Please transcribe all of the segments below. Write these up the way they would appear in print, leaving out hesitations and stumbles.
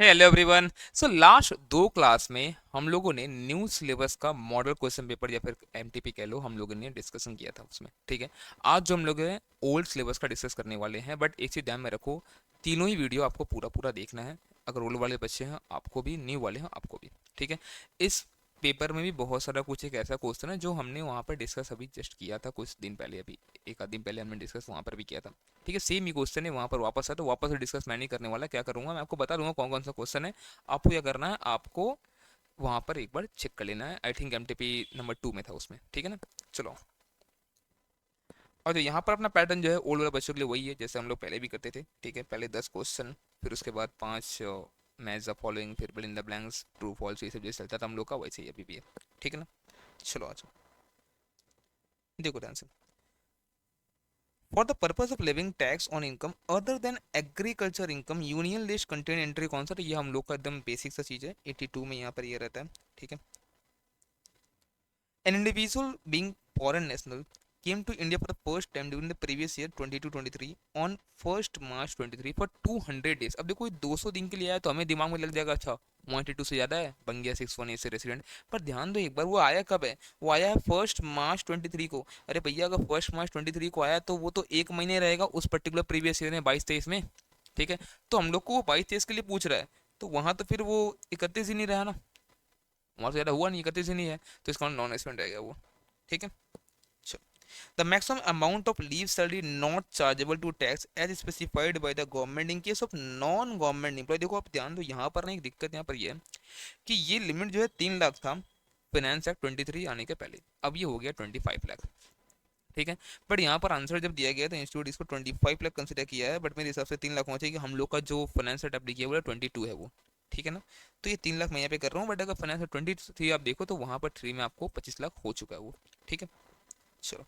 Hello everyone. So last दो class में हम लोगों ने न्यू सिलेबस का मॉडल क्वेश्चन पेपर या फिर एमटीपी कह लो, हम लोगों ने डिस्कशन किया था उसमें। ठीक है, आज जो हम लोग हैं ओल्ड सिलेबस का डिस्कस करने वाले हैं, बट एक चीज़ ध्यान में रखो, तीनों ही वीडियो आपको पूरा पूरा देखना है। अगर ओल्ड वाले बच्चे हैं आपको भी, न्यू वाले हैं आपको भी। ठीक है, इस पेपर में भी बहुत सारा कुछ एक ऐसा क्वेश्चन है जो हमने वहाँ पर डिस्कस अभी जस्ट किया था कुछ दिन पहले, अभी एक आध दिन पहले हमने डिस्कस वहाँ पर भी किया था। ठीक है, सेम ही क्वेश्चन है वहाँ पर वापस है, तो वापस से डिस्कस मैं नहीं करने वाला। क्या करूँगा, मैं आपको बता दूंगा कौन कौन सा क्वेश्चन है। आपको क्या करना है, आपको वहाँ पर एक बार चेक कर लेना है। आई थिंक एमटीपी नंबर 2 में था उसमें। ठीक है ना, चलो। और जो यहाँ पर अपना पैटर्न जो है ओल्ड वाले बच्चों के लिए वही है जैसे हम लोग पहले भी करते थे। ठीक है, पहले 10 क्वेश्चन, फिर उसके बाद 5 मैच द फॉलोइंग, फिर fill in the blanks, true false, ये सब जैसे चलता था हम लोग का, वैसे ही अभी भी है। ठीक है ना, चलो आ जाओ, देखो ध्यान से। For the purpose of levying tax on income other than agriculture income, union list contain entry कौन सा, तो ये हम लोग का एकदम बेसिक सा चीज है। 82 में यहाँ पर ये रहता है। ठीक है, an individual being foreign national came to India for the first time during the previous year 22-23 on 1st March 23 for 200 days। अब देखो ये 200 दिन के लिए आया तो हमें दिमाग में लग जाएगा अच्छा 182 से ज़्यादा है, बन गया 618 से रेसिडेंट। पर ध्यान दो एक बार, वो आया कब है, वो आया है 1st March 23 को। अरे भैया अगर 1st March 23 को आया तो वो तो एक महीने रहेगा उस पर्टिकुलर प्रीवियस ईयर में, 22-23 में। ठीक है, तो हम लोग को वो 22-23 के लिए पूछ रहा है, तो वहाँ तो फिर वो 31 ही नहीं रहा ना, वहाँ से ज़्यादा हुआ नहीं, 31 ही नहीं है, तो इसका नॉन रेसिडेंट रहेगा वो। ठीक है, the maximum amount of leave salary not chargeable to tax as specified by the government in case of non government employee। देखो आप ध्यान दो, यहाँ पर ना एक दिक्कत यहाँ पर ये है कि ये लिमिट जो है 3 लाख था फाइनेंस एक्ट 23 आने के पहले, अब ये हो गया 25 लाख। ठीक है, बट यहाँ पर आंसर जब दिया गया तो इंस्टीट्यूट इसको 25 लाख कंसिडर किया है, बट मेरे हिसाब से 3 लाख होना चाहिए कि हम लोग का जो फाइनेंस एक्ट एप्लीकेबल है 22 है वो। ठीक है ना, तो ये 3 लाख मैं यहाँ पे कर रहा हूँ, बट अगर फाइनेंस 23 आप देखो तो वहाँ पर 3 में आपको 25 लाख हो चुका है वो। ठीक है, चलो।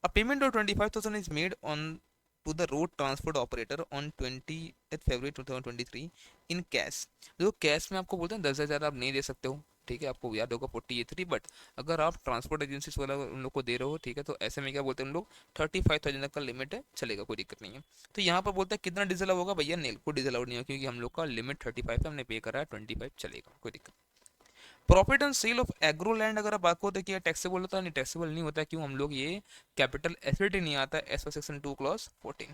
A payment of 25,000 is made on to the road transport operator on 20th February 2023 in cash। जो कैश में आपको बोलते हैं 10,000 आप नहीं दे सकते हो। ठीक है, आपको याद होगा 48 बट अगर आप ट्रांसपोर्ट एजेंसी वाला उन लोग को दे रहे हो, ठीक है, तो ऐसे में क्या बोलते हैं उन लोग 35,000 तक का लिमिट है, चलेगा, कोई दिक्कत नहीं है। तो यहाँ पर बोलता है कितना डीजल होगा, भैया नील को डीजल आउट नहीं होगा क्योंकि हम लोग का लिमिट 35 है, हमने पे करा है 25, चलेगा, कोई दिक्कत। Profit and sale of agro land अगर आप बात को देखिए टैक्सेबल होता है, नहीं टैक्सेबल नहीं होता, क्यों, हम लोग ये कैपिटल एसेट ही नहीं आता एज पर सेक्शन 2 क्लॉज 14।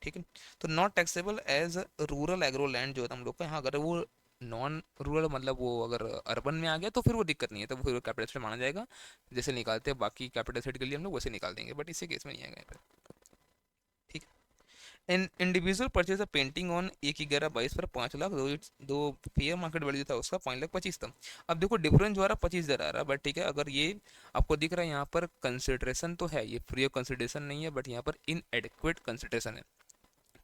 ठीक है, तो not taxable as rural agro land जो है हम लोग का, यहाँ अगर वो नॉन रूरल मतलब वो अगर अर्बन में आ गया तो फिर वो दिक्कत नहीं है, तो फिर वो कैपिटल एसेट माना जाएगा। जैसे निकालते हैं बाकी कैपिटल एसेट के लिए हम लोग वैसे निकाल देंगे, बट इसी केस में नहीं आएगा यहाँ पे। ठीक, an individual purchase a painting on 1/11/22 पर 5 लाख, दो फेयर मार्केट वैल्यू था उसका 5,25,000 था। अब देखो डिफरेंस जो आ रहा 25,000 आ रहा है, बट ठीक है, अगर ये आपको दिख रहा है यहाँ पर कंसिडरेशन तो है, ये फ्री ऑफ कंसिडरेशन नहीं है, बट यहाँ पर इन एडिक्वेट कंसिडरेशन है।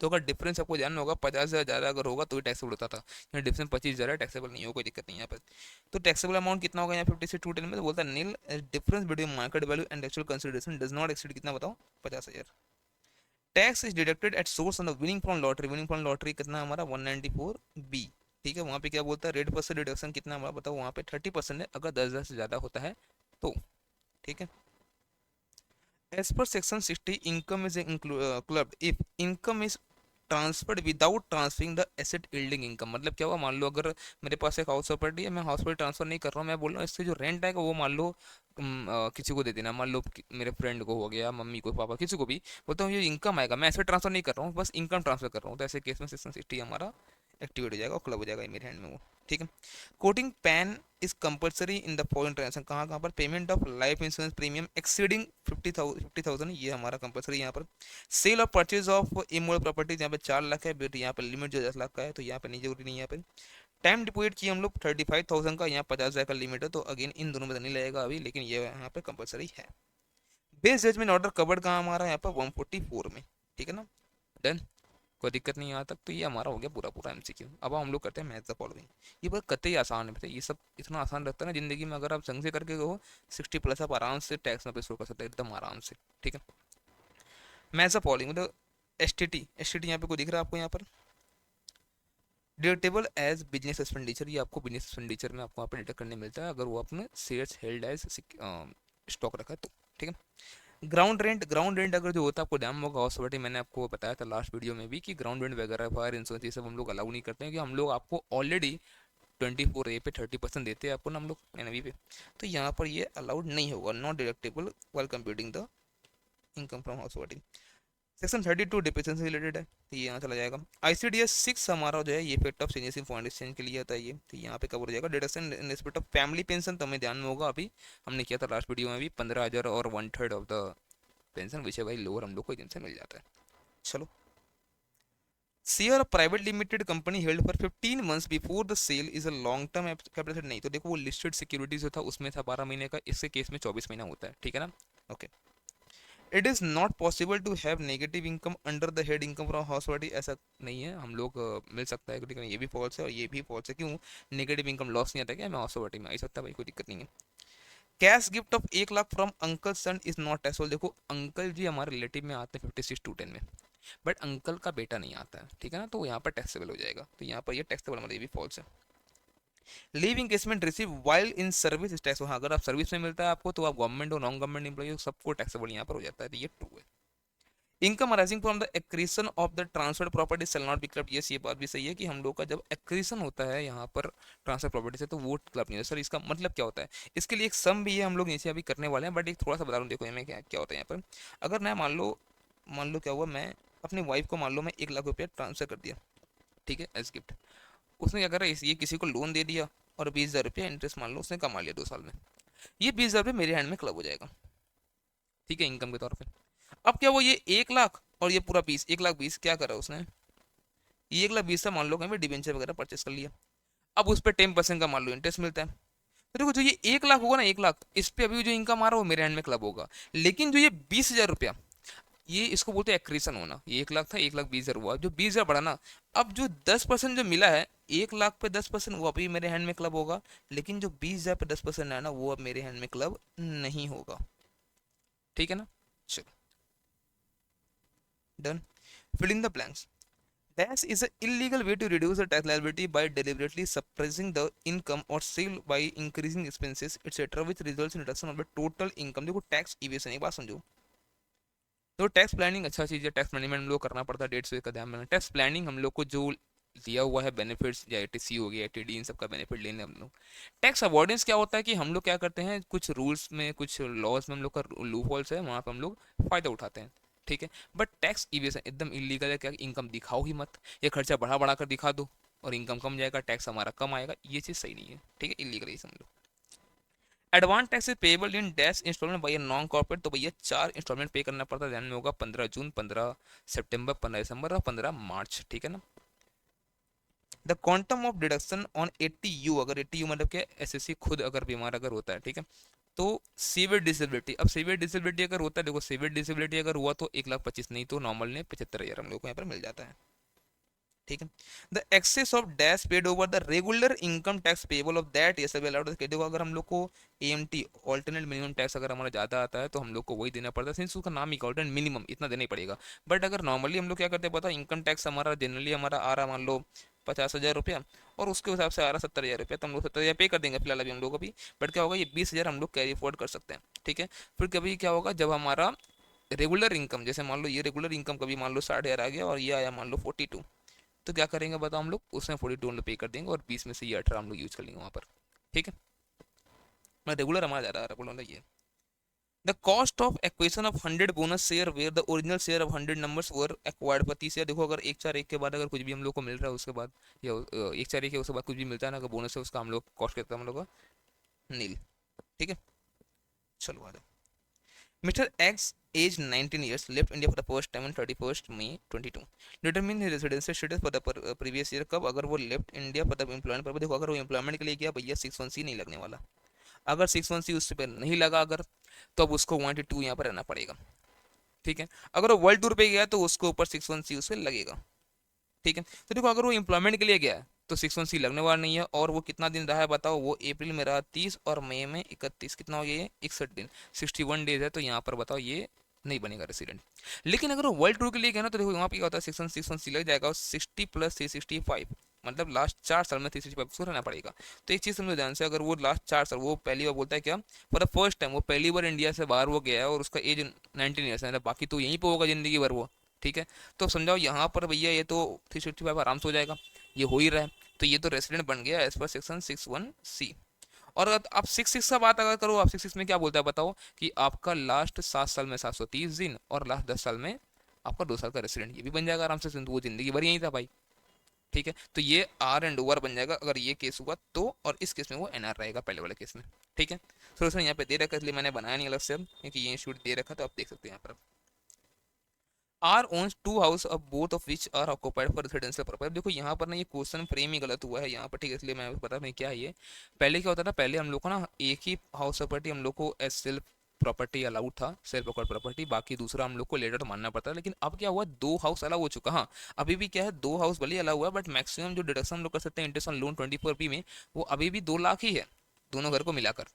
तो अगर डिफरेंस आपको जानना होगा 50,000 ज़्यादा अगर होगा तो ही टैक्सेबल होता था, यहाँ डिफरेंस 25,000 है, टैक्सेबल नहीं हो, कोई दिक्कत नहीं है यहाँ पर। तो टैक्सेबल अमाउंट कितना होगा यहाँ 50 से 210 में, तो बोलता है नील difference between market value and actual consideration does not exceed कितना बताओ, 50,000। Tax is deducted at source on the winning from lottery, winning from lottery कितना हमारा 194 बी। ठीक है, वहाँ पे क्या बोलता है रेट पर से डिडक्शन कितना हमारा बताओ, वहाँ पे 30% है अगर 10,000 से ज़्यादा होता है तो। ठीक है, as per section 60 income is clubbed if income is transferred without transferring the asset yielding income. मतलब क्या हुआ, मान लो अगर मेरे पास एक हाउस प्रॉपर्टी है, मैं हाउस प्रॉपर्टी ट्रांसफर नहीं कर रहा हूँ, मैं बोल रहा हूँ इससे जो रेंट आएगा वो मान लो किसी को दे देना, मान लो मेरे फ्रेंड को हो गया, मम्मी को, पापा, किसी को भी, बोलता हूँ ये इनकम आएगा, मैं एसेट ट्रांसफर नहीं कर रहा हूँ, बस इनकम ट्रांसफर कर रहा हूँ, तो ऐसे केस में सेक्शन 60 हमारा एक्टिवेट हो जाएगा और क्लब हो जाएगा मेरे हैंड में वो। ठीक है, coating pan is compulsory in the following transaction, कहाँ कहाँ पर, payment of life insurance premium exceeding 50,000 ये हमारा कंपलसरी यहाँ पर। सेल और परचेज ऑफ इमोल प्रॉपर्टीज यहाँ पे 4 लाख है, बट यहाँ पे लिमिट जो 10 लाख का है, तो यहाँ पे नहीं, जरूरी नहीं है यहाँ पे। टाइम डिपोजिट किया हम लोग 35,000 का, यहाँ 50,000 का लिमिट है, तो अगेन इन दोनों में तो नहीं लगेगा अभी, लेकिन ये यहाँ पे कंपलसरी है। बेस जजमेंट ऑर्डर कवर्ड कहाँ हमारा यहाँ पर 144 में। ठीक है ना, डन, कोई दिक्कत नहीं यहाँ तक, तो ये हमारा हो गया पूरा पूरा एमसीक्यू। अब हम लोग करते हैं मैथ द फॉलोइंग। ये बहुत कतई आसान है, पता है, ये सब इतना आसान रहता है ना जिंदगी में, अगर आप संग से करके गो 60+ आप आराम से टैक्स में पेश कर सकते हैं एकदम आराम से। ठीक है, मैथ द फॉलोइंग मतलब एस टी टी यहाँ पे कोई दिख रहा है आपको यहाँ पर, डिडक्टेबल एज बिजनेस एक्सपेंडिचर, ये आपको बिजनेस एक्सपेंडिचर में आपको वहाँ पे डिडक्ट करने मिलता है अगर वो आपने शेयर्स हेल्ड एज स्टॉक रखा है तो। ठीक है, ग्राउंड रेंट अगर जो होता है आपको ध्यान होगा हाउस प्रॉपर्टी, मैंने आपको बताया था लास्ट वीडियो में भी कि ग्राउंड रेंट वगैरह फायर इंश्योरेंस ये सब हम लोग अलाउ नहीं करते हैं, कि हम लोग आपको ऑलरेडी 24A पे 30% देते हैं आपको ना हम लोग एनबी पे, तो यहाँ पर ये अलाउड नहीं होगा, not deductible while computing the income from house property. Section 32 depression से रिलेटेड है, तो ये यहाँ चला जाएगा। ICDS 6 हमारा जो है ये effect of changes in foreign exchange के लिए आता है ये, तो यहाँ पे कवर हो जाएगा। Deduction in respect of family pension तो हमें ध्यान में होगा, अभी हमने किया था लास्ट वीडियो में भी, 15,000 और 1/3 ऑफ द पेंशन विच है भाई लोअर हम लोग को एकदम से मिल जाता है। चलो, share of private limited company held for 15 months before the sale is a long term capital, नहीं तो देखो वो लिस्टेड सिक्योरिटीज जो था उसमें था 12 महीने का, इसके केस में 24 महीना होता है, ठीक है ना। Okay, it is not possible to have negative income under the head income from house property, ऐसा नहीं है, हम लोग मिल सकता है, लेकिन ये भी फॉल्स है और ये भी फॉल्स है। क्यों? नेगेटिव इनकम लॉस नहीं आता क्या हमें हाउस प्रॉपर्टी में, आ सकता है भाई, कोई दिक्कत नहीं है। Cash gift of 1 lakh from uncle son is not taxable, देखो अंकल जी हमारे रिलेटिव में आते हैं 56(2)(10) में, बट अंकल का बेटा नहीं आता है, ठीक है ना, तो यहाँ पर टैक्सेबल हो जाएगा, तो यहाँ पर ये टैक्सेबल हमारे, ये भी फॉल्स है। Leave engagement receive while in service tax, हाँ अगर आप सर्विस में मिलता है आपको तो आप गवर्नमेंट और नॉन गवर्नमेंट एम्प्लॉई हो सबको टैक्सेबल यहाँ पर हो जाता है, तो ये ट्रू है। Income arising from the accretion of the transferred property shall not be clubbed, ये बात भी सही है कि हम लोग का जब एक्रीशन होता है यहाँ पर ट्रांसफर प्रॉपर्टी से तो वो क्लब नहीं होता। सर इसका मतलब क्या होता है? इसके लिए एक सम भी है, हम लोग नीचे अभी करने वाले हैं, बट एक थोड़ा सा बता दूँ, देखो हमें क्या क्या होता है यहाँ पर। अगर मैं मान लो क्या हुआ, मैं अपनी वाइफ को मान लो मैं 1 लाख रुपया ट्रांसफर कर दिया, ठीक है, एज गिफ्ट। उसने क्या करा, ये किसी को लोन दे दिया और 20,000 रुपया इंटरेस्ट मान लो उसने कमा लिया 2 साल में, ये 20,000 रुपये मेरे हैंड में क्लब हो जाएगा, ठीक है, इनकम के तौर पर। अब क्या हुआ, ये 1 लाख और ये पूरा 20, 1,20,000 क्या करा उसने, ये 1,20,000 से मान लो कहीं डिबेंचर वगैरह परचेस कर लिया, अब उस पर 10% का मान लो इंटरेस्ट मिलता है, तो देखो जो ये 1 लाख होगा ना, 1 लाख इस पे अभी जो इनकम आ रहा है वो मेरे हैंड में क्लब होगा, लेकिन जो ये 20,000 रुपया, ये इसको बोलते हैं एक्रीशन होना, ये 1 लाख था, 1,20,000 हुआ, जो 20,000 बढ़ा ना, अब जो 10% जो मिला है, 1 लाख पे 10% वो अभी मेरे हैंड में क्लब होगा, लेकिन जो 20,000 पे 10% है ना वो अब मेरे हैंड में क्लब नहीं होगा, ठीक है ना। चलो done, fill in the blanks. Dash is an illegal way to reduce the tax liability by deliberately suppressing the income or sale by increasing expenses etc. which results in reduction of the total income। देखो tax evasion, एक बात समझो, तो tax planning अच्छा चीज़ है, tax management हम लोग करना पड़ता है, डेट से का ध्यान में, टैक्स प्लानिंग हम लोग को जो दिया हुआ है बेनिफिट्स या ATC हो गया ATD, इन सब का बेनिफिट लेने हम लोग। टैक्स अवॉइडेंस क्या होता है कि हम लोग क्या करते हैं, कुछ रूल्स में कुछ लॉज में हम लोग का लूप होल्स है, वहाँ पर हम लोग फ़ायदा उठाते हैं, ठीक है। बट टैक्स इवेशन एकदम इलीगल है, क्या इनकम दिखाओ ही मत, ये खर्चा बढ़ा बढ़ा कर दिखा दो और इनकम कम जाएगा, टैक्स हमारा कम आएगा, ये चीज़ सही नहीं है, ठीक है, इलीगल ही समझ लो। Advance tax is payable in dash installment by non corporate, तो भैया 4 इंस्टॉलमेंट पे करना पड़ता है, ध्यान में होगा, 15 जून, 15 सितंबर, 15 दिसंबर और 15 मार्च, ठीक है ना। The quantum of deduction on 80U, अगर 80U मतलब क्या, SSC खुद अगर बीमार अगर होता है, ठीक है, तो सीवियर डिसेबिलिटी, अब सीवियर डिसेबिलिटी अगर होता है, देखो सीवियर डिसेबिलिटी अगर हुआ तो 1,25,000, नहीं तो नॉर्मल ने 75,000 हम लोग को यहाँ पर मिल जाता है, ठीक है। The excess of dash paid over the regular income tax payable of that ये सब अलाउड, देखो अगर हम लोग को AMT ऑल्टरनेट मिनिमम टैक्स अगर हमारा ज़्यादा आता है तो हम लोग को वही देना पड़ता है, सिंस उसका नाम ही ऑल्टरनेट मिनिमम इतना देना ही पड़ेगा। बट अगर नॉर्मली हम लोग क्या करते हैं पता, इनकम टैक्स हमारा जनरली हमारा आ रहा मान लो 50,000 रुपया और उसके हिसाब से आ रहा 70,000 रुपया, तो हम लोग 70,000 पे कर देंगे फिलहाल अभी हम लोग अभी। बट क्या होगा, ये 20,000 हम लोग कैरी अफोर्ड कर सकते हैं, ठीक है। फिर कभी क्या होगा, जब हमारा रेगुलर इनकम, जैसे मान लो ये रेगुलर इनकम कभी मान लो 60,000 आ गया और ये आया मान लो 42, तो क्या करेंगे बताओ हम लोग, उसमें 42 हम लोग पे कर देंगे और 20 में से ये 18 हम लोग यूज कर लेंगे वहाँ पर, ठीक है। मैं रेगुलर हमारा ज़्यादा रेगुलर मतलब ये the cost of acquisition of 100 bonus share where the original share of 100 numbers were acquired per 30 share, देखो अगर 1/4 के बाद अगर कुछ भी हम लोग को मिल रहा है उसके बाद, या 1/4 के उसके बाद कुछ भी मिलता है ना अगर बोनस है, उसका हम लोग कॉस्ट करता है हम लोग का नील, ठीक है। चलो आ जाओ। Mr. X, age 19 years, left India for the first time on 31st May 22. Determine his residency status for the previous year, कब अगर वो left India for the employment पर, देखो अगर वो एम्प्लॉयमेंट के लिए गया भैया 61C नहीं लगने वाला, अगर 61C उससे पर नहीं लगा अगर, तो अब उसको 182 यहाँ पर रहना पड़ेगा, ठीक है। अगर वो वर्ल्ड टूर पे गया तो उसको ऊपर 61C उससे लगेगा, ठीक है। तो देखो अगर वो एम्प्लॉयमेंट के लिए गया है तो 61C लगने वाला नहीं है, और वो कितना दिन रहा है बताओ, वो अप्रैल में रहा 30 और मई में 31, कितना हो गया ये 61 दिन, 61 डेज है, तो यहाँ पर बताओ ये नहीं बनेगा रेसिडेंट। लेकिन अगर वो वर्ल्ड टूर के लिए गया ना तो देखो यहाँ पे क्या होता है, 61 सी लग जाएगा और 60 + 365 मतलब लास्ट 4 साल में 365 उसको रहना पड़ेगा। तो एक चीज़ समझो ध्यान से, अगर वो लास्ट 4 साल वो पहली बार बोलता है क्या, फॉर द फर्स्ट टाइम वो पहली बार इंडिया से बाहर वो गया है और उसका एज 19 ईयर्स है, बाकी तो यहीं पे होगा जिंदगी भर वो। ठीक है, तो समझाओ यहाँ पर भैया ये तो 365 आराम से हो जाएगा, ये हो ही रहा है। तो ये तो रेसिडेंट बन गया एज पर सेक्शन 61C। और अगर आप 66 का बात अगर करो, आप 66 में क्या बोलता है बताओ, कि आपका लास्ट 7 साल में 730 दिन और लास्ट 10 साल में आपका 2 साल का रेसिडेंट, ये भी बन जाएगा आराम से, तो वो जिंदगी भर यही था भाई। ठीक है, तो ये आर एंड ओवर बन जाएगा अगर ये केस हुआ तो, और इस केस में वो एनआर रहेगा पहले वाले केस में। ठीक है, सोल्यूशन यहाँ पे दे रखा है, इसलिए मैंने बनाया नहीं अलग से अब, क्योंकि ये इंस्टीट्यूट दे रखा, तो आप देख सकते हैं यहाँ पर। Are owns 2 house of both of which are occupied for residential purpose। देखो यहाँ पर ना ये क्वेश्चन फ्रेम ही गलत हुआ है यहाँ पर, ठीक है, इसलिए मैं पता नहीं क्या है ये। पहले क्या होता था, पहले हम लोग को ना एक ही हाउस प्रॉपर्टी हम लोग को एज सेल्फ प्रॉपर्टी अलाउड था, सेल्फ अकॉर्ड प्रॉपर्टी, बाकी दूसरा हम लोग को लेटर मानना पड़ता है। लेकिन अब क्या हुआ, 2 हाउस अलाउ हो चुका। हाँ, अभी भी क्या है, 2 हाउस भले अलाउ हुआ, बट मैक्सिमम जो डिडक्शन हम लोग कर सकते हैं इंटरेस्ट ऑन लोन 24B में, वो अभी भी 2 लाख ही है, दोनों घर को मिलाकर।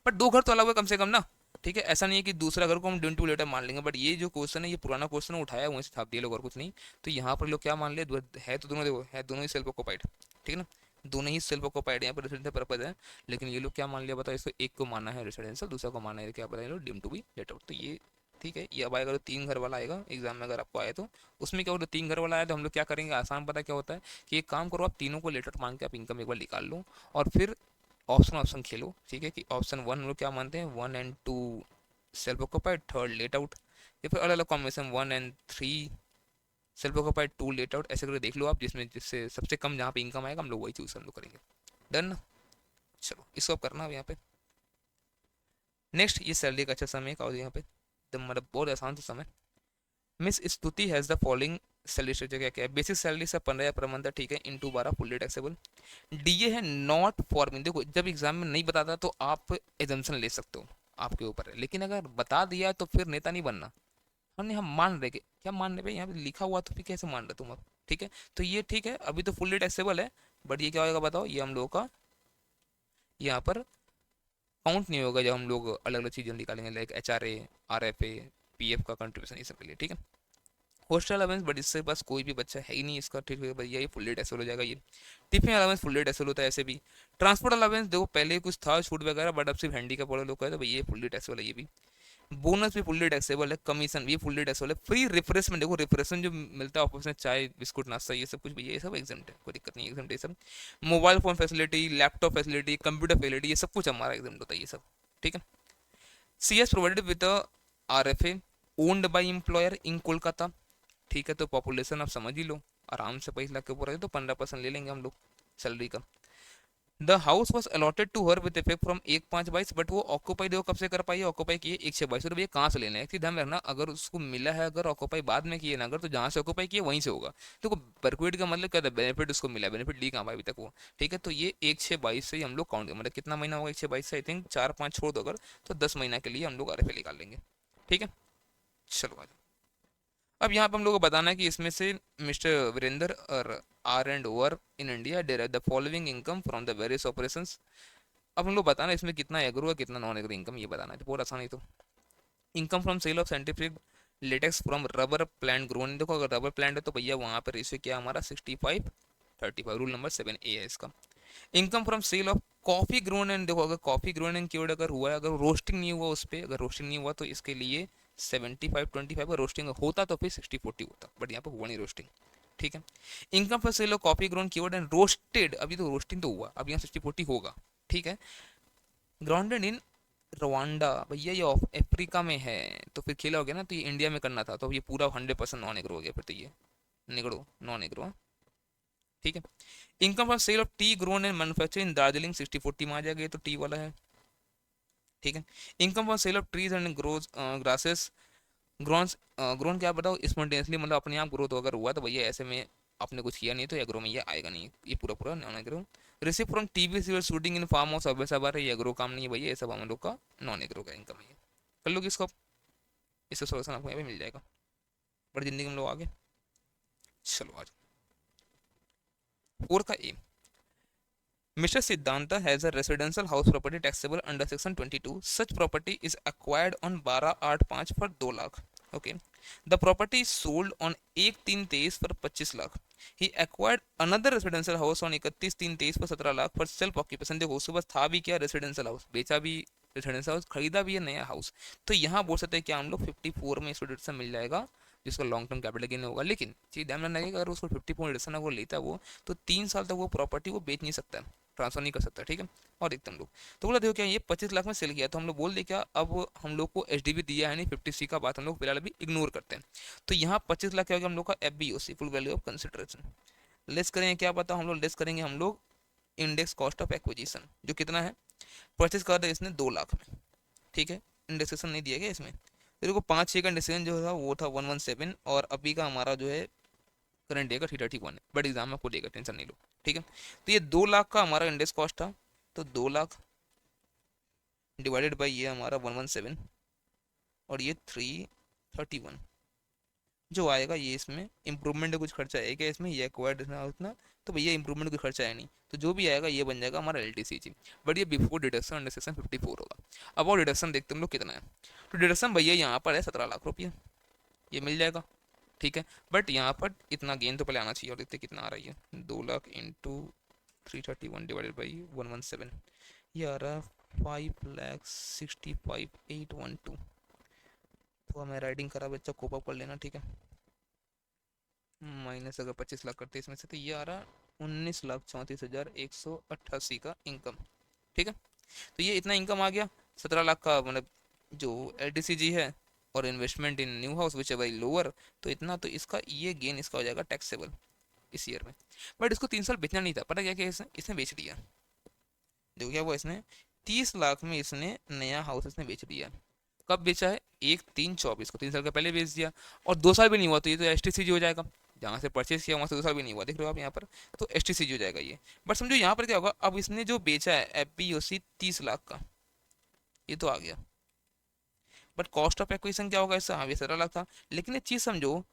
बट 2 घर तो अलाउ है कम से कम ना। ठीक है, ऐसा नहीं है कि दूसरा घर को हम डिन टू लेटर मान लेंगे, बट ये जो क्वेश्चन है ये पुराना क्वेश्चन उठाया वहीं से छाप दिए लोग और कुछ नहीं। तो यहाँ पर लोग क्या मान ले, है तो दोनों, देखो है दोनों ही सेल्फ ऑक्युपाइड, ठीक है ना, दोनों ही सेल्फ ऑक्युपाइड यहाँ पर रेसिडेंशियल पर्पज है। लेकिन ये लोग क्या मान लिया बताओ, इसको एक को माना है रेसिडेंशियल, दूसरा को माना है क्या पता है deemed to be let out. तो ये ठीक है, ये अब आएगा तो 3 घर वाला आएगा एग्जाम में, अगर आपको आए तो उसमें क्या होता है, 3 घर वाला आया तो हम लोग क्या करेंगे, आसान पता क्या होता है, कि एक काम करो, आप तीनों को लेटर मान के आप इनकम एक बार निकाल लो, और फिर ऑप्शन ऑप्शन खेलो। ठीक है, कि ऑप्शन 1 हम लोग क्या मानते हैं, 1 and 2 self occupied, third let out, या फिर अलग अलग combination 1 and 3 self occupied, 2 let out, ऐसे करके देख लो आप, जिसमें जिससे सबसे कम जहाँ पे इनकम आएगा हम लोग वही चूज हम लोग करेंगे। डन ना, चलो इसको अब करना अब यहाँ पे। नेक्स्ट, ये सैलरी का अच्छा समय का यहाँ पे, एकदम मतलब बहुत आसान सा समय। मिस स्तुति has the following salary structure, क्या क्या है, बेसिक सैलरी सब 15,000 पर मंथ है, ठीक है, इंटू 12 फुल्ली टैक्सेबल। डीए है नॉट फॉर मी, देखो जब एग्जाम में नहीं बताता तो आप एजम्पशन ले सकते हो, आपके ऊपर है, लेकिन अगर बता दिया तो फिर नेता नहीं बनना। हमने हम मान रहे क्या मान रहे भाई, यहाँ पे लिखा हुआ तो फिर कैसे मान रहे तुम अब। ठीक है, तो ये ठीक है, अभी तो फुल्ली टैक्सेबल है, बट ये क्या होगा बताओ, ये हम लोगों का यहाँ पर काउंट नहीं होगा जब हम लोग अलग अलग चीज़ें निकालेंगे, लाइक HRA, RFA, PF का कंट्रीब्यूशन, ये सब के लिए। ठीक है, हॉस्टल अलाउंस, बट इससे पास कोई भी बच्चा है ही नहीं इसका, ठीक है भैया, ये फुल्ली टैक्सेबल हो जाएगा। ये टिफिन अलाउंस फुल्ली टैक्सेबल होता है ऐसे भी। ट्रांसपोर्ट अलाउंस देखो पहले कुछ था छूट वगैरह, बट अब सिर्फ हैंडी का वाले लोग कहते हैं भैया ये फुल्ली टैक्सेबल है ये भी। बोनस भी फुल्ली टैक्सेबल है, कमीशन भी फुल्ली टैक्सेबल है। फ्री रिफ्रेशमेंट, देखो रिफ्रेशमेंट जो मिलता है ऑफिस में, चाय बिस्कुट नाश्ता ये सब कुछ भैया ये सब एग्जाम्प्ट है, कोई दिक्कत नहीं, एग्जाम्प्ट ये सब। Mobile phone facility, laptop facility, computer facility, ये सब कुछ हमारा एग्जाम्प्ट होता है ये सब। ठीक है, CS provided with RFA owned by employer in Kolkata. ठीक है, तो पॉपुलेशन आप समझ ही लो, आराम से 22 लाख के ऊपर है तो 15% ले लेंगे हम लोग सैलरी का। The house was allotted to her with effect from 1/5/22, but वो ऑक्यूपाई देखो कब से कर पाई है, ऑक्यूपाई किए 1/6/22। और ये कहाँ से लेना है, एक ध्यान रखना, अगर उसको मिला है, अगर ऑक्यूपाई बाद में किए ना, अगर तो जहाँ से ऑक्यूपाई किए वहीं से होगा। देखो परक्विट का मतलब क्या था, बेनिफिट उसको मिला, बेनिफिट ली कहाँ पाया अभी तक वो। ठीक है, तो ये 1/6/22 से ही हम लोग काउंट, मतलब कितना महीना होगा 1/6/22 से, आई थिंक 4-5 छोड़ दो अगर, तो 10 महीना के लिए हम लोग RFA निकाल लेंगे। ठीक है, चलो आ जाओ। अब यहाँ पे हम लोग को बताना है कि इसमें से मिस्टर वीरेंद्र और R and over in India derive the following income from the various operations. अब हम लोग बताना है इसमें कितना एग्रो है कितना नॉन एग्रो इनकम, ये बताना है, तो बहुत आसान है। तो income from sale of scientific latex from rubber plant grown, देखो अगर रबर प्लांट है तो भैया वहाँ पर रेशियो क्या हमारा 65-35, रूल नंबर 7A है इसका। Income from sale of coffee grown and, देखो अगर कॉफी ग्रोन एंड क्योर्ड अगर हुआ है, अगर रोस्टिंग नहीं हुआ उस पर, अगर रोस्टिंग नहीं हुआ तो इसके लिए 75-25, और रोस्टिंग होता तो फिर 60-40 होता, बट यहाँ पर हुआ नहीं रोस्टिंग। ठीक है, income from sale of coffee grown cured and roasted, अभी तो रोस्टिंग तो हुआ, अब यहाँ 60-40 होगा। ठीक है, ग्राउंडेड इन रवांडा, भैया ये अफ्रीका में है, तो फिर खेला हो गया ना, तो ये इंडिया में करना था, तो ये पूरा 100% नॉन एग्रो हो गया फिर, तो ये निगड़ो नॉन एग्रो। ठीक है, income from sale of tea grown and manufacturing Darjeeling 60-40 में आ जाएगा, ये तो टी वाला है। ठीक है, income from sale of trees and grows grasses growns, grown क्या बताओ स्पॉन्टेनियसली, मतलब अपने आप ग्रोथ अगर हुआ तो भैया ऐसे में आपने कुछ किया नहीं तो एग्रो में ये आएगा नहीं, ये पूरा पूरा non agro. Receive from TV serial shooting in farm house, अब सब आ रहा है, ये एग्रो काम नहीं है भैया, ये सब हम लोग का नॉन एग्रो का इनकम है। कर लो इसको, इसका सोल्यूशन आपको यहाँ पे मिल जाएगा, बड़ी जिंदगी में लोग आगे। चलो आज 4 का ए, Mr. Siddhanta has a residential house property taxable under section 22. Such property is acquired on 12/8/5 for 2 lakh. Okay. The property sold on 1/3/23 पर 25 lakh. He acquired another residential house on 31/3/23 पर 17 लाख फॉर सेल्फ ऑक्यूपेशन। देखो उसके पास था भी क्या, रेसिडेंशियल हाउस, बेचा भी residential house, खरीदा भी है नया हाउस। तो यहाँ बोल सकते हैं कि हम लोग 54 में इसको डिडक्शन मिल जाएगा, जिसका लॉन्ग टर्म कैपिटल गेन होगा। लेकिन चीज ध्यान रखना है कि अगर उसको 54 डिडक्शन अगर लेता है वो, तो 3 साल तक वो प्रॉपर्टी वो बेच नहीं सकता, ट्रांसफर नहीं कर सकता, ठीक है। और एकदम लोग तो बोला देखो क्या ये 25 लाख में सेल किया, तो हम लोग बोल दे क्या, अब हम लोग को एच दिया है नहीं, 50C का बात हम लोग फिलहाल अभी इग्नोर करते हैं। तो यहाँ 25 लाख क्या हो गया हम लोग का FBOC, full value of consideration. Less करेंगे क्या पता हम लोग, लेस करेंगे हम लोग इंडेक्स कॉस्ट ऑफ एक्विजिशन, जो कितना है, परचेज कर दिया इसने 2 लाख में, ठीक है। इंडेक्सेशन नहीं दिया गया इसमें। फिर को 5-6 का इंडेक्सेशन जो था वो था 117, और अभी का हमारा जो है करंट डे का 331 है, बट एग्जाम में आपको देगा, टेंशन नहीं लो, ठीक है। तो ये 2 लाख का हमारा इंडेक्स कॉस्ट था, तो 2 लाख डिवाइडेड बाई ये हमारा 117, और ये 331 जो आएगा, ये इसमें इंप्रूवमेंट का कुछ खर्चा है क्या इसमें, ये एक्वायर्ड उतना, तो भैया इंप्रूवमेंट का खर्चा है नहीं, तो जो भी आएगा ये बन जाएगा हमारा LTC जी। बट ये बिफोर डिडक्शन अंडर सेक्शन 54 होगा। अब और डिडक्शन देखते हम लोग कितना है। तो डिडक्शन भैया यहाँ पर है 17 लाख रुपये, ये मिल जाएगा, ठीक है। बट यहाँ पर इतना गेन तो पहले आना चाहिए, और देखते कितना आ रही है, 2 लाख इंटू 331 डिवाइडेड बाई 117, ये आ रहा है 5,65,812। तो हमें राइडिंग करा बच्चा, कोप अप कर लेना, ठीक है। माइनस अगर 25 लाख करते इसमें से, तो ये आ रहा 19,34,188 का इनकम, ठीक है। तो ये इतना इनकम आ गया 17 लाख का, मतलब जो LTCG है, और investment in new house which है वेरी लोअर, तो इतना, तो इसका ये गेन इसका हो जाएगा टैक्सेबल इस ईयर में। बट इसको 3 साल बेचना नहीं था, पता क्या क्या इसने इसने बेच दिया। देखो क्या हुआ इसने, 30 लाख में इसने नया हाउस इसने बेच दिया। कब बेचा है, 1/3/24 को, 3 साल का पहले बेच दिया, और 2 साल भी नहीं हुआ, तो ये तो STCG हो जाएगा। जहाँ से परचेज किया वहाँ से 2 साल भी नहीं हुआ, देख रहे हो आप यहाँ पर, तो STCG हो जाएगा ये। बट समझो यहाँ पर क्या होगा, अब इसने जो बेचा है FBOC 30 लाख का, ये तो आ गया। बट कॉस्ट ऑफ एक्विजिशन क्या होगा इसका, हाँ ये 17 लाख था। लेकिन एक चीज समझो,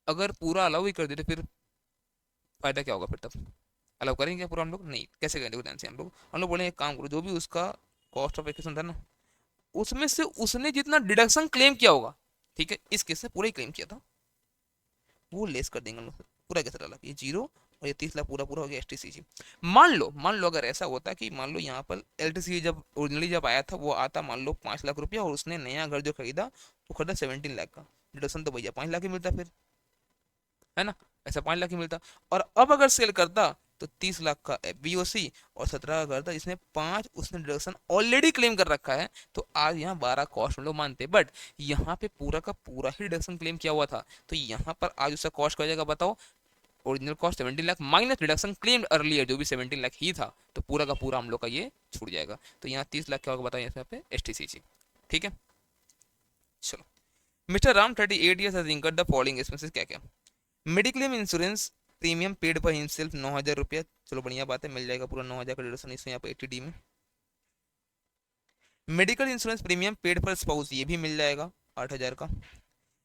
अगर पूरा अलाउ ही कर देते फिर फायदा क्या होगा फिर तब, अलाउ करेंगे क्या पूरा हम लोग, नहीं, कैसे करेंगे, ध्यान से हम लोग बोले एक काम करो, जो भी उसका कॉस्ट ऑफ एक्विजिशन था ना, उसमें से उसने जितना डिडक्शन क्लेम किया होगा, ठीक है, इस केस में पूरा ही क्लेम किया था, वो लेस कर देंगे हम लोग, पूरा कैसे डाला, ये 0, और ये 30 लाख पूरा पूरा हो गया STCG। मान लो अगर ऐसा होता कि मान लो यहाँ पर LTCG जब ओरिजिनली जब आया था वो आता मान लो 5 लाख रुपया, और उसने नया घर जो खरीदा वो खरीदा 17 लाख का, डिडक्शन तो भैया 5 लाख ही मिलता फिर, है ना, ऐसा 5 लाख ही मिलता। और अब अगर सेल करता तो 30 लाख का FBOC, और 17 का करता, इसने 5 उसने डिडक्शन ऑलरेडी क्लेम कर रखा है, तो आज यहाँ 12 कॉस्ट हम लोग मानते, बट यहाँ पे पूरा का पूरा ही डिडक्शन क्लेम किया हुआ था, तो यहाँ पर आज उसका कॉस्ट क्या हो जाएगा बताओ, original cost 17 lakh minus deduction claimed earlier जो भी 17 लाख ही था, तो पूरा का पूरा हम लोग का ये छूट जाएगा। तो यहाँ 30 लाख क्या होगा बताइए यहाँ पे STCG, ठीक है। चलो, mister Ram 38 years has incurred the following expenses, क्या क्या, mediclaim insurance premium paid by himself 9,000 रुपया, चलो बढ़िया बात है, मिल जाएगा पूरा 9,000 का डिडक्शन इसमें यहाँ पे 80D में। Medical insurance premium paid for spouse, ये भी मिल जाएगा 8,000 का।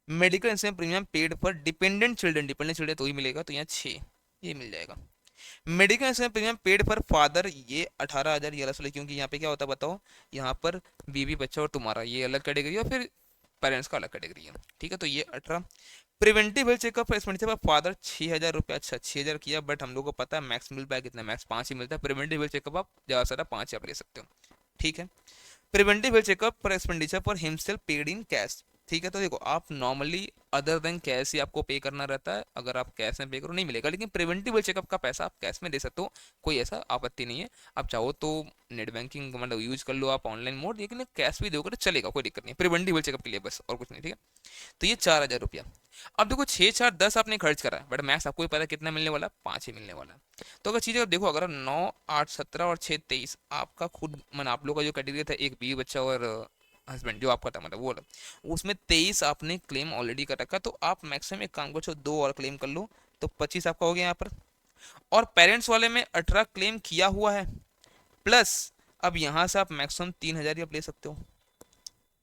Medical insurance premium paid for dependent children तो ही मिलेगा, तो यहाँ 6 ये मिल जाएगा। Medical insurance premium paid for father, ये 18,000, ये अलग, क्योंकि यहाँ पे क्या होता है बताओ, यहाँ पर बीवी बच्चा और तुम्हारा ये अलग कैटेगरी है, और फिर पेरेंट्स का अलग कैटेगरी है, ठीक है, तो ये 18। प्रिवेंटिव हेल्थ चेकअप एक्सपेंडिचर पर फादर 6,000 रुपया, अच्छा 6,000 किया, बट हम लोग को पता है मैक्स मिल पाया कितना, मैक्स 5 ही मिलता है। प्रिवेंटिव हेल्थ चेकअप आप ज़्यादा से ज़्यादा 5 आप ले सकते हो, ठीक है। प्रिवेंटिव हेल्थ चेकअप पर एक्सपेंडिचर पर हिमसेल्फ पेड इन कैश, ठीक है। तो देखो आप नॉर्मली अदर देन कैश ही आपको पे करना रहता है, अगर आप कैश में पे करो नहीं मिलेगा, लेकिन प्रिवेंटिव हेल्थ चेकअप का पैसा आप कैश में दे सकते हो, कोई ऐसा आपत्ति नहीं है। आप चाहो तो नेट बैंकिंग मतलब यूज कर लो आप ऑनलाइन मोड, लेकिन कैश भी दोगे तो चलेगा, कोई दिक्कत नहीं, प्रिवेंटिव हेल्थ चेकअप के लिए बस, और कुछ नहीं, ठीक है। तो ये 4,000 रुपया। अब देखो 6, 4, 10 आपने खर्च करा है, बट मैक्स आपको ही पता है कितना मिलने वाला, 5 ही मिलने वाला है। तो अगर चीज़ें देखो, अगर 9, 8, 17 और 6, 23 आपका खुद मन आप लोग का जो कैटेगरी था, एक बीवी बच्चा और हस्बैंड जो आपका था मतलब वो वाला, उसमें 23 आपने क्लेम ऑलरेडी कर रखा, तो आप मैक्सिमम एक काम करो 2 और क्लेम कर लो, तो 25 आपका हो गया यहाँ पर। और पेरेंट्स वाले में 18 क्लेम किया हुआ है, प्लस अब यहाँ से आप मैक्सिमम 3,000 ही आप ले सकते हो,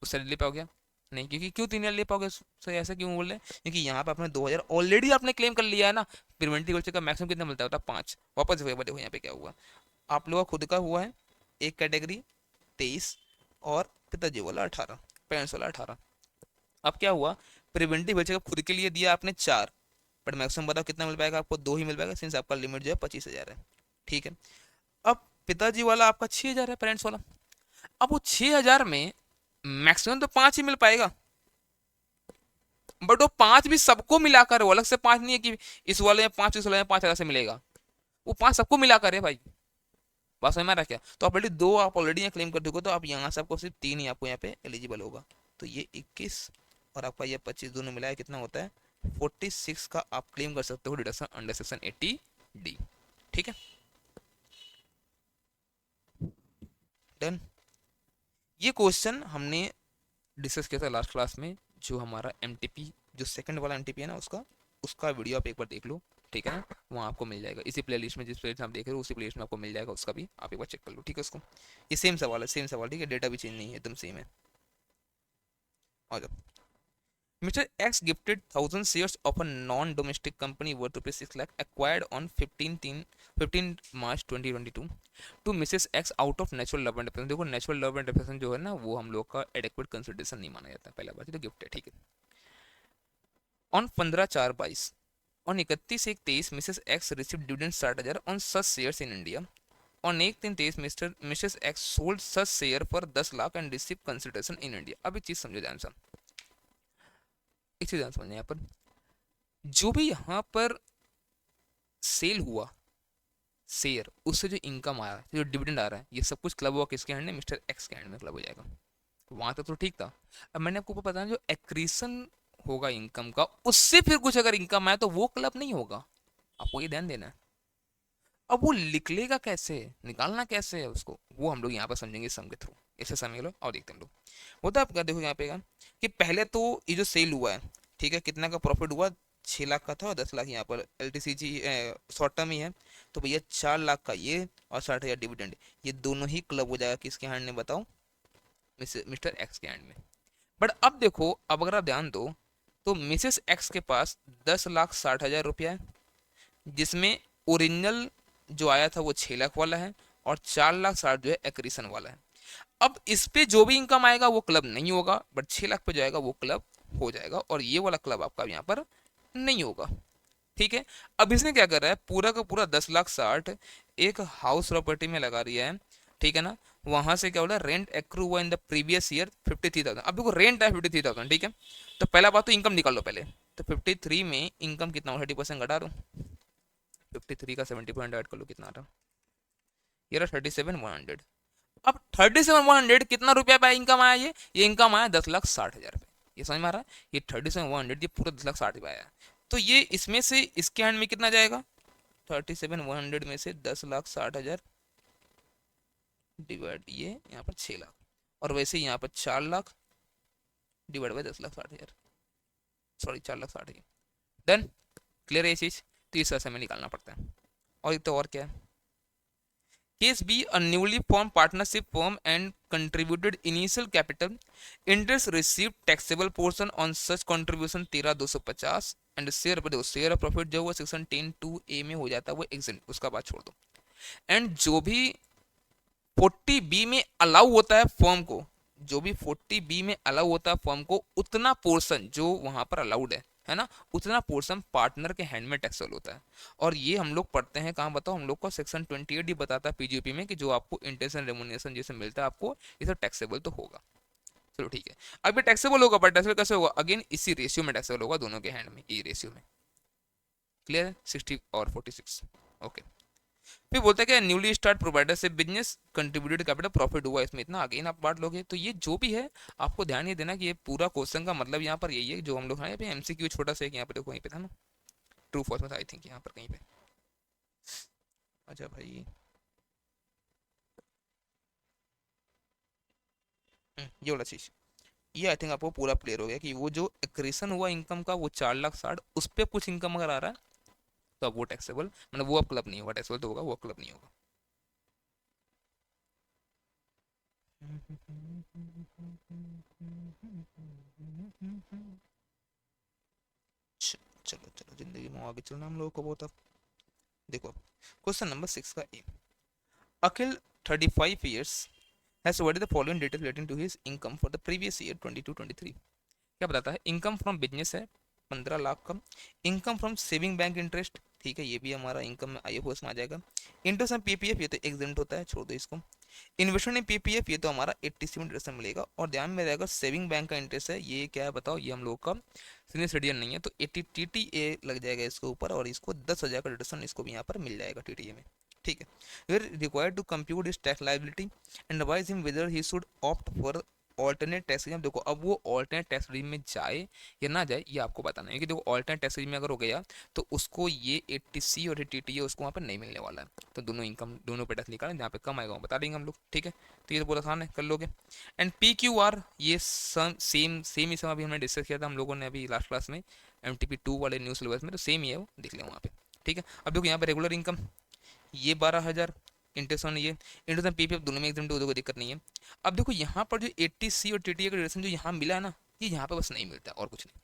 उससे ले पाओगे नहीं, क्योंकि क्यों 3,000 ले पाओगे सर, ऐसा क्यों बोल रहे हैं, क्योंकि यहाँ पे आपने 2,000 ऑलरेडी आपने क्लेम कर लिया है ना। प्रिवेंटिव कल्चर का मैक्सिमम कितना मिलता है 5, वापस देखो यहाँ पे क्या हुआ, आप लोगों का खुद का हुआ है एक कैटेगरी 23, और पिताजी वाला 18, पेरेंट्स वाला 18, अब क्या हुआ, प्रिवेंटिव हेल्थ चेकअप खुद के लिए दिया आपने 4, बट मैक्सिमम बताओ कितना मिल पाएगा आपको, 2 ही मिल पाएगा, सिंस आपका लिमिट जो है 25,000 है। ठीक है। अब पिताजी वाला आपका 6,000 है, पेरेंट्स वाला। अब वो 6,000 में मैक्सिमम तो 5 ही मिल पाएगा, बट वो 5 भी सबको मिलाकर, वो अलग से 5 नहीं है कि इस वाले में 5, इस वाले में 5 अलग से मिलेगा, वो 5 सबको मिलाकर है भाई। बात समझ में आ रहा है क्या? तो आप ऑलरेडी 2 आप ऑलरेडी यहाँ क्लेम कर चुके हो, तो आप यहाँ से आपको सिर्फ 3 ही आपको यहाँ पे एलिजिबल होगा। तो ये 21 और आपका ये 25 दोनों मिलाया कितना होता है, 46 का आप क्लेम कर सकते हो डिडक्शन अंडर सेक्शन 80D। ठीक है, डन। ये क्वेश्चन हमने डिस्कस किया था लास्ट क्लास में, जो हमारा एमटीपी, जो सेकंड वाला एमटीपी है ना, उसका उसका वीडियो आप एक बार देख लो। ठीक है ना, वहाँ आपको मिल जाएगा इसी प्लेलिस्ट में, जिस प्लेलिस्ट में आप देख रहे हो उसी प्लेलिस्ट में आपको मिल जाएगा, उसका भी आप एक बार चेक कर लो। ठीक है, उसको ये सेम सवाल है, सेम सवाल, ठीक है, डेटा भी चेंज नहीं है, एकदम सेम है। आ जाओ। Mr. X gifted 1,000 shares of a non-domestic company worth ₹6 lakh acquired on 15 March 2022 to Mrs. X out of natural love and affection। देखो नेचुरल लव एंड अफेक्शन जो है ना, वो हम लोग का एडेक्वेट कंसिडरेशन नहीं माना जाता, पहला बात, ये तो गिफ्ट है। ठीक है। On 15/4/22, on 31/1/23 Mrs x receive dividend 60,000 on such shares in India. On 1/3/23 Mrs x sold such share for 10 lakh and receive consideration in India. अब एक चीज समझो ध्यान से, एक चीज ध्यान समझना, यहाँ पर जो भी यहाँ पर सेल हुआ शेयर, उससे जो इनकम आ रहा है, जो डिविडेंड आ रहा है, ये सब कुछ क्लब हुआ किसके हैंड में, मिस्टर एक्स के हैंड में क्लब हो जाएगा। वहां तक तो ठीक था। अब मैंने आपको बताया, जो एक्रीशन होगा इनकम का, उससे फिर कुछ अगर इनकम आया तो वो क्लब नहीं होगा, आपको ये ध्यान देना है। अब वो निकलेगा कैसे, निकालना कैसे है उसको, वो हम लोग यहाँ पर समझेंगे सम के थ्रू। ऐसे समझ लो और देखते हैं हम लोग। वो तो आप क्या देखो यहाँ पे कि पहले तो ये जो सेल हुआ है, ठीक है, कितना का प्रॉफिट हुआ, 6 लाख का था और 10 लाख यहाँ पर LTCG शॉर्ट टर्म ही है, तो भैया 4 लाख का ये और 60,000 डिविडेंड, ये दोनों ही क्लब हो जाएगा किसके हैंड में बताओ, मिस्टर एक्स के हैंड में। बट अब देखो, अब अगर आप ध्यान दो तो मिसेस एक्स के पास 10,60,000 रुपया है, जिसमें ओरिजिनल जो आया था वो 6 लाख वाला है, और 4,60,000 जो है एक्रीशन वाला है। अब इस पे जो भी इनकम आएगा वो क्लब नहीं होगा, बट 6 लाख पे जो आएगा वो क्लब हो जाएगा, और ये वाला क्लब आपका यहाँ पर नहीं होगा। ठीक है। अब इसने क्या कर रहा है, पूरा का पूरा 10,60,000 एक हाउस प्रॉपर्टी में लगा दिया है। ठीक है ना, वहां से क्या बोला, रेंट एक्रू हुआ इन द प्रीवियस ईयर 53,000। अब देखो रेंट है 53,000, ठीक है, तो पहला बात तो इनकम निकाल लो पहले। तो 53 में इनकम कितना हो, 30% घटा दो, 53 का 70% ऐड कर लो, कितना आ रहा, ये रहा 37,100। अब 37,100 कितना रुपया पाया, इनकम आया, ये इनकम आया 10,60,000 रुपये। ये समझ में आ रहा है, ये 37,100 ये पूरा 10,60,000 आया है। तो ये इसमें से इसके हैंड में कितना जाएगा, 37,100 में से 10,60,000 डिवाइड ये यहाँ पर 6 लाख, और वैसे यहाँ पर 4 lakh divide by 10,60,000, sorry 4,60,000। Done, clear है ये चीज। तो इस तरह से हमें निकालना पड़ता है। और एक तो और क्या है, case B, a newly formed partnership firm and contributed initial capital, interest received taxable portion on such contribution 13,250 and share पर देखो, शेयर ऑफ प्रॉफिट जो हुआ सेक्शन 10(2)(a) में हो जाता है वो एग्जेंट, उसका बात छोड़ दो। एंड जो भी 40B में अलाउ होता है फर्म को, जो भी 40B में अलाउ होता है फर्म को, उतना पोर्शन जो वहां पर अलाउड है ना, उतना पोर्शन पार्टनर के हैंड में टैक्सेबल होता है। और ये हम लोग पढ़ते हैं कहाँ बताओ, हम लोग को सेक्शन 28 ही बताता है पीजीपी में, कि जो आपको इंटरेस्ट एंड रेमुनेशन जैसे मिलता है आपको, ये सब टैक्सेबल तो होगा। चलो ठीक है, अब ये टैक्सेबल होगा, बट टैक्सेबल कैसे होगा, अगेन इसी रेशियो में टैक्सेबल होगा, दोनों के हैंड में, ये रेशियो में। क्लियर है, 60 और 46। ओके। फिर बोलता है कि न्यूली स्टार्ट प्रोवाइडर से बिजनेस कंट्रीब्यूटेड कैपिटल प्रॉफिट हुआ इसमें इतना, अगेन आप बांट लोगे। तो ये जो भी है आपको ध्यान ये देना कि ये पूरा क्वेश्चन का मतलब यहाँ पर यही है, जो हम लोग हैं MCQ छोटा सा एक यहाँ पे देखो, यहीं पे था ना, ट्रू फॉल्स में था आई थिंक, यहाँ पर कहीं पे। अच्छा भाई, ये वाला चीज, ये आई थिंक आपको पूरा क्लियर हो गया कि वो जो एक्रेशन हुआ इनकम का, वो 4,60,000, उस पर कुछ इनकम अगर आ रहा है तो अब वो टैक्सेबल, मतलब वो अब क्लब नहीं होगा, टैक्सेबल तो होगा, वो क्लब नहीं होगा। चलो चलो, जिंदगी में आगे चलना हम लोगों को बहुत। अब देखो, क्वेश्चन नंबर 6 का ए, अखिल 35 years has provided the following details relating to his income for the previous year 22-23. क्या बताता है, इनकम फ्रॉम बिजनेस है 15 लाख का, income from saving bank interest, ठीक है ये भी हमारा इनकम में आईएफओएस में आ जाएगा। इंटरेस्ट ऑन पीपीएफ ये तो एग्जेम्प्ट होता है, छोड़ दो इसको। इन्वेस्टमेंट इन पीपीएफ ये तो हमारा 87 मिलेगा, और ध्यान में रहेगा सेविंग बैंक का इंटरेस्ट है, ये क्या है बताओ, ये हम लोग का सीनियर सिटीजन नहीं है, तो 80 टीटीए लग जाएगा इसके ऊपर, और इसको 10,000 का डिडक्शन इसको भी यहाँ पर मिल जाएगा टीटीए में, ठीक है। Were required to compute is tax liability and advise him whether he should opt for alternate tax regime. देखो अब वो ऑल्टरनेट टैक्स रिजीम में जाए या ना जाए ये आपको बताना है, कि देखो ऑल्टरनेट टैक्स रिजीम में अगर हो गया तो उसको ये 80C और 80TA उसको वहाँ पर नहीं मिलने वाला है, तो दोनों इनकम दोनों पे टैक्स निकालें, जहाँ पे कम आएगा वो बता देंगे हम लोग, ठीक है। तो ये तो बहुत आसान है, कर लोगे। एंड PQR ये सेम सेम ही सब अभी हमने डिस्कस किया था हम लोगों ने अभी लास्ट क्लास में, MTP 2 वाले न्यू सिलेबस में, तो सेम ही है वो, देख लें वहाँ पे, ठीक है। अब देखो यहाँ पे रेगुलर इनकम ये 12,000, इंटरेस्ट ऑन ये इंटरेस्ट ऑन पीपीएफ दोनों में एकदम कोई दिक्कत नहीं है। अब देखो यहाँ पर जो 80C और TTA का रिलेशन जो यहाँ मिला है ना, ये यहाँ पे बस नहीं मिलता और कुछ नहीं।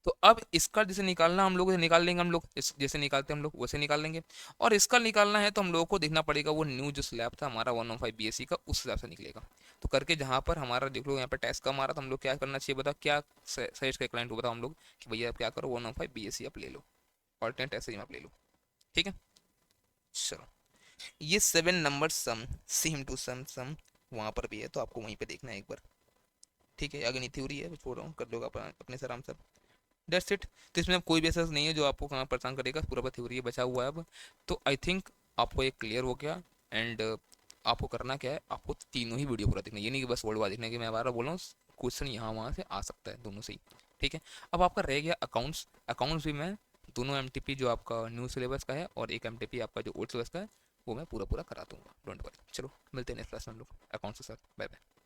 तो अब इसका जैसे निकालना हम लोग निकाल लेंगे, हम लोग इस जैसे निकालते हैं हम लोग वैसे निकाल लेंगे, और इसका निकालना है तो हम लोगों को देखना पड़ेगा वो न्यू जो स्लैब था हमारा 115 BSc का, उस हिसाब से निकलेगा। तो करके जहाँ पर हमारा देख लो यहाँ पर टैक्स कम आ रहा था, हम लोग क्या करना चाहिए बताओ, क्या सजेस्ट कर क्लाइंट को बताओ हम लोग कि भैया आप क्या करो 115 BSc आप ले लो, ऑल्टरनेट टैक्स आप ले लो, ठीक है। चलो ये 7 number some same to some सम वहाँ पर भी है, तो आपको वहीं पे देखना है एक बार, ठीक है। अगर नहीं थ्योरी है छोड़ रहा हूँ, कर लोगे अपने से आराम से, दैट्स इट। तो इसमें अब कोई भी ऐसा नहीं है जो आपको कहाँ परेशान करेगा, पूरा बस थ्योरी बचा हुआ है अब। तो आई थिंक आपको एक क्लियर हो गया। एंड आपको करना क्या है, आपको तीनों ही वीडियो पूरा देखना है, ये नहीं कि बस वर्ड वार देखना है, कि मैं बार बोल रहा हूँ क्वेश्चन यहाँ वहाँ से आ सकता है दोनों से ही, ठीक है। अब आपका रह गया अकाउंट्स, अकाउंट्स भी मैं दोनों MTP जो आपका न्यू सिलेबस का है और एक MTP आपका जो ओल्ड सिलेबस का है वो मैं पूरा पूरा करा दूंगा, डोंट वरी। चलो मिलते हैं नेक्स्ट क्लास में हम लोग अकाउंट्स के साथ, बाय बाय।